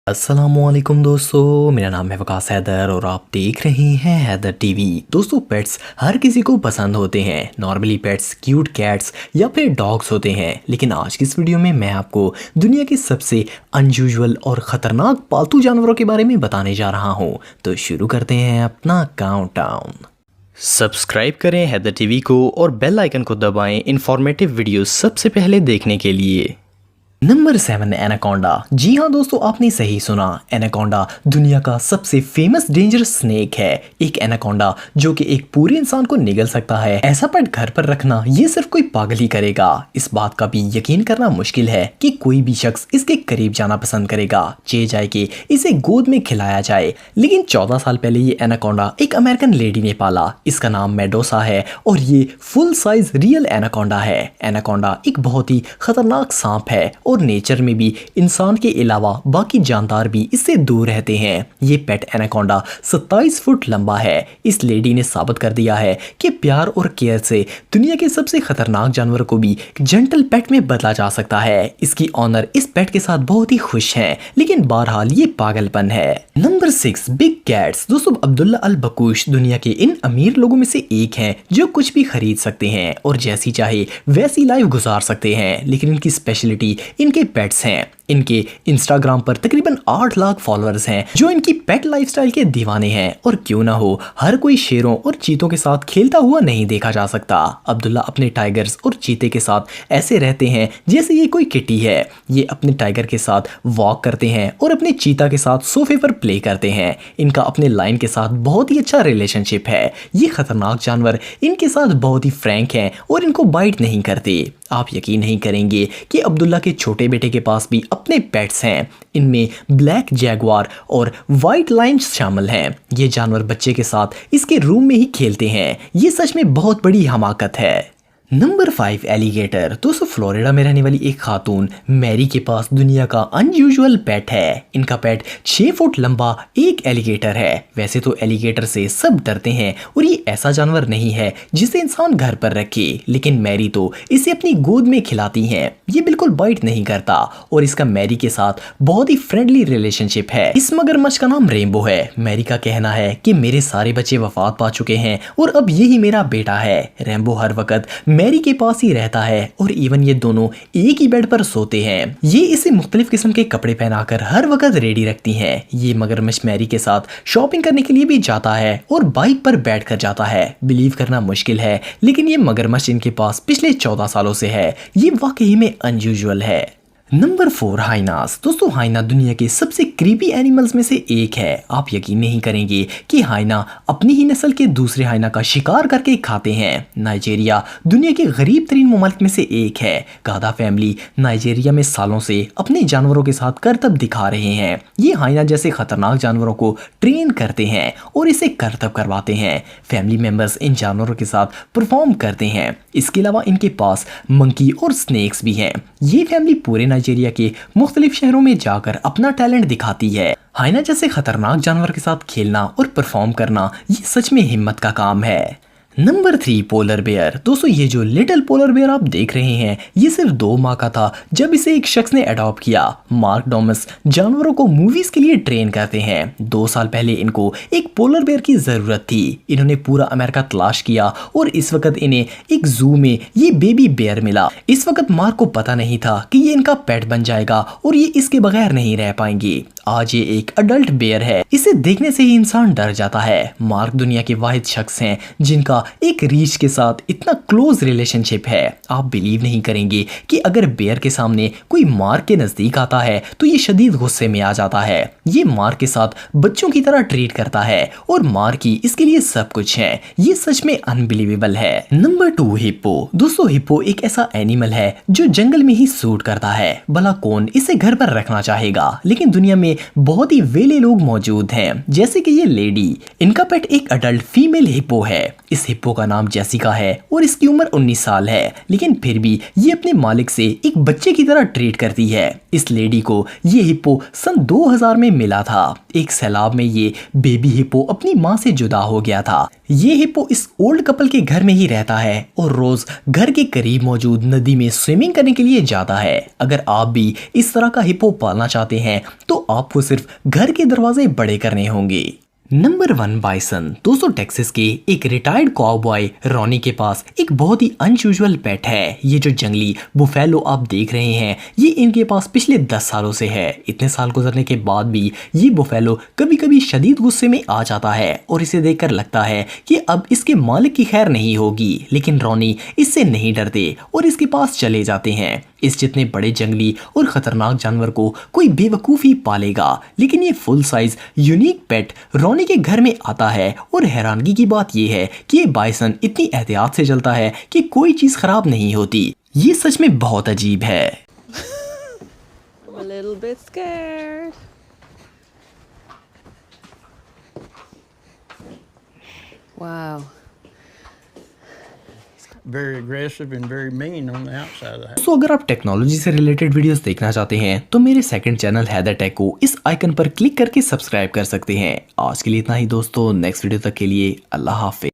अस्सलामुअलैकुम दोस्तों, मेरा नाम है वकास हैदर और आप देख रहे हैं हैदर टीवी। दोस्तों, पेट्स हर किसी को पसंद होते हैं। नॉर्मली पेट्स क्यूट कैट्स या फिर डॉग्स होते हैं, लेकिन आज की इस वीडियो में मैं आपको दुनिया के सबसे अनयूजुअल और ख़तरनाक पालतू जानवरों के बारे में बताने जा रहा हूँ। तो शुरू करते हैं अपना काउंटडाउन। सब्सक्राइब करें हैदर टीवी को और बेल आइकन को दबाएं इन्फॉर्मेटिव वीडियो सबसे पहले देखने के लिए। Number 7, anaconda. जी हाँ दोस्तों, आपने सही सुना। एनाकोंडा दुनिया का सबसे फेमस डेंजरस स्नेक है। एक एनाकोंडा जो कि एक पूरे इंसान को निगल सकता है। ऐसा पेट घर पर रखना ये सिर्फ कोई पागल ही करेगा। इस बात का भी यकीन करना मुश्किल है कि कोई भी शख्स इसके करीब जाना पसंद करेगा, चाहे जाए कि इसे गोद में खिलाया जाए। लेकिन 14 साल पहले ये एनाकोंडा एक अमेरिकन लेडी ने पाला। इसका नाम मेडोसा है और ये फुल साइज रियल एनाकोंडा है। एनाकोंडा एक बहुत ही खतरनाक सांप है और नेचर में भी इंसान के अलावा बाकी जानदार भी इससे दूर रहते हैं। ये पेट एनाकोंडा 27 फुट लंबा है। इस लेडी ने साबित कर दिया है कि प्यार और केयर से दुनिया के सबसे खतरनाक जानवर को भी जेंटल पेट में बदला जा सकता है। इसकी ऑनर इस पेट के साथ बहुत ही खुश हैं, लेकिन बहरहाल ये पागलपन है। Number 6, big cats. दोस्तों, अब्दुल्ला अल बकूश दुनिया के इन अमीर लोगों में से एक हैं जो कुछ भी खरीद सकते हैं और जैसी चाहे वैसी लाइफ गुजार सकते हैं, लेकिन इनकी स्पेशलिटी इनके पेट्स हैं। इनके इंस्टाग्राम पर तकरीबन 8 लाख फॉलोअर्स हैं जो इनकी पेट लाइफस्टाइल के दीवाने हैं। और क्यों ना हो, हर कोई शेरों और चीतों के साथ खेलता हुआ नहीं देखा जा सकता। अब्दुल्ला अपने टाइगर्स और चीते के साथ ऐसे रहते हैं जैसे ये कोई किटी है। ये अपने टाइगर के साथ वॉक करते हैं और अपने चीता के साथ सोफे पर प्ले करते हैं। इनका अपने लायन के साथ बहुत ही अच्छा रिलेशनशिप है। ये खतरनाक जानवर इनके साथ बहुत ही फ्रैंक हैं और इनको बाइट नहीं करते। आप यकीन नहीं करेंगे कि अब्दुल्ला के छोटे बेटे के पास भी अपने पेट्स हैं। इनमें ब्लैक जैगवार और वाइट लायंस शामिल हैं। ये जानवर बच्चे के साथ इसके रूम में ही खेलते हैं। ये सच में बहुत बड़ी हमाकत है। Number 5, alligator. दोस्तों, फ्लोरिडा में रहने वाली एक खातून मैरी के पास दुनिया का अनयूजुअल पेट है। इनका पेट 6 फुट लंबा एक एलिगेटर है। वैसे तो एलिगेटर से सब डरते हैं और ये ऐसा जानवर नहीं है जिसे इंसान घर पर रखे, लेकिन मैरी तो इसे अपनी गोद में खिलाती हैं। ये बिल्कुल बाइट नहीं करता और इसका मैरी के साथ बहुत ही फ्रेंडली रिलेशनशिप है। इस मगरमच्छ का नाम रेनबो है। मैरी का कहना है कि मेरे सारे बच्चे वफात पा चुके हैं और अब यही मेरा बेटा है। रेनबो हर वक्त मैरी के पास ही रहता है और इवन ये दोनों एक ही बेड पर सोते हैं। ये इसे मुख्तलिफ किस्म के कपड़े पहनाकर हर वक्त रेडी रखती हैं। ये मगरमच्छ मैरी के साथ शॉपिंग करने के लिए भी जाता है और बाइक पर बैठ कर जाता है। बिलीव करना मुश्किल है, लेकिन ये मगरमच्छ इनके पास पिछले 14 सालों से है। ये वाकई में अनयूजुअल है। Number 4, hyenas. दोस्तों, हाइना दुनिया के सबसे क्रीपी एनिमल्स में से एक है। आप यकीन नहीं करेंगे कि हाइना अपनी ही नस्ल के दूसरे हाइना का शिकार करके खाते हैं। नाइजीरिया दुनिया के गरीब तरीन ममालिक में से एक है। गादा फैमिली नाइजीरिया में सालों से अपने जानवरों के साथ करतब दिखा रहे हैं। ये हाइना जैसे खतरनाक जानवरों को ट्रेन करते हैं और इसे करतब करवाते हैं। फैमिली मेंबर्स इन जानवरों के साथ परफॉर्म करते हैं। इसके अलावा इनके पास मंकी और स्नेक्स भी हैं। ये फैमिली पूरे नाइजीरिया के मुख्तलिफ शहरों में जाकर अपना टैलेंट दिखाती है। हाइना जैसे खतरनाक जानवर के साथ खेलना और परफॉर्म करना ये सच में हिम्मत का काम है। Number 3, polar bear. दोस्तों, ये जो लिटिल पोलर बेयर आप देख रहे हैं, ये सिर्फ 2 माह का था जब इसे एक शख्स ने अडॉप्ट किया। मार्क डॉमस जानवरों को मूवीज के लिए ट्रेन करते हैं। 2 साल पहले इनको एक पोलर बेयर की जरूरत थी। इन्होंने पूरा अमेरिका तलाश किया और इस वक्त इन्हें एक जू में ये बेबी बेयर मिला। इस वक्त मार्क को पता नहीं था कि ये इनका पेट बन जाएगा और ये इसके बगैर नहीं रह पाएंगे। आज ये एक अडल्ट बेयर है। इसे देखने से ही इंसान डर जाता है। मार्क दुनिया के वाहिद शख्स हैं जिनका एक रीछ के साथ इतना क्लोज रिलेशनशिप है। आप बिलीव नहीं करेंगे कि अगर बेयर के सामने कोई मार्क के नजदीक आता है तो ये शदीद गुस्से में आ जाता है। ये मार्क के साथ बच्चों की तरह ट्रीट करता है और मार्क ही इसके लिए सब कुछ है। ये सच में अनबिलीवेबल है। Number 2, hippo. दोस्तों, हिप्पो एक ऐसा एनिमल है जो जंगल में ही सूट करता है। भला कौन इसे घर पर रखना चाहेगा, लेकिन दुनिया में बहुत ही वेले लोग मौजूद हैं, जैसे कि ये लेडी। इनका पेट एक अडल्ट फीमेल हिप्पो है। इस हिप्पो का नाम जेसिका है और इसकी उम्र 19 साल है, लेकिन फिर भी ये अपने मालिक से एक बच्चे की तरह ट्रीट करती है। इस लेडी को ये हिप्पो सन 2000 में मिला था। एक सैलाब में ये बेबी हिप्पो अपनी माँ से जुदा हो गया था। ये हिप्पो इस ओल्ड कपल के घर में ही रहता है और रोज घर के करीब मौजूद नदी में स्विमिंग करने के लिए जाता है। अगर आप भी इस तरह का हिप्पो पालना चाहते हैं तो आप आपको सिर्फ घर के दरवाजे बड़े करने होंगे। Number 1 bison. दोस्तों टेक्सास के एक रिटायर्ड कॉवबॉय रॉनी के पास एक बहुत ही अनयूजुअल पेट है। ये जो जंगली बुफेलो आप देख रहे हैं ये इनके पास पिछले 10 सालों से है। इतने साल गुजरने के बाद भी ये बुफेलो कभी कभी शदीद गुस्से में आ जाता है और इसे देखकर लगता है कि अब इसके मालिक की खैर नहीं होगी, लेकिन रॉनी इससे नहीं डरते और इसके पास चले जाते हैं। इस जितने बड़े जंगली और खतरनाक जानवर को कोई बेवकूफ़ी पालेगा, लेकिन ये फुल साइज यूनिक पेट रॉनी के घर में आता है और हैरानगी की बात यह है कि ये बाइसन इतनी एहतियात से चलता है कि कोई चीज खराब नहीं होती। ये सच में बहुत अजीब है। I'm a little bit scared. Wow. Very aggressive and very mean on the outside of the house. तो अगर आप टेक्नोलॉजी से रिलेटेड वीडियोस देखना चाहते हैं तो मेरे सेकंड चैनल हैदर टेक को इस आइकन पर क्लिक करके सब्सक्राइब कर सकते हैं। आज के लिए इतना ही दोस्तों, नेक्स्ट वीडियो तक के लिए अल्लाह हाफिज।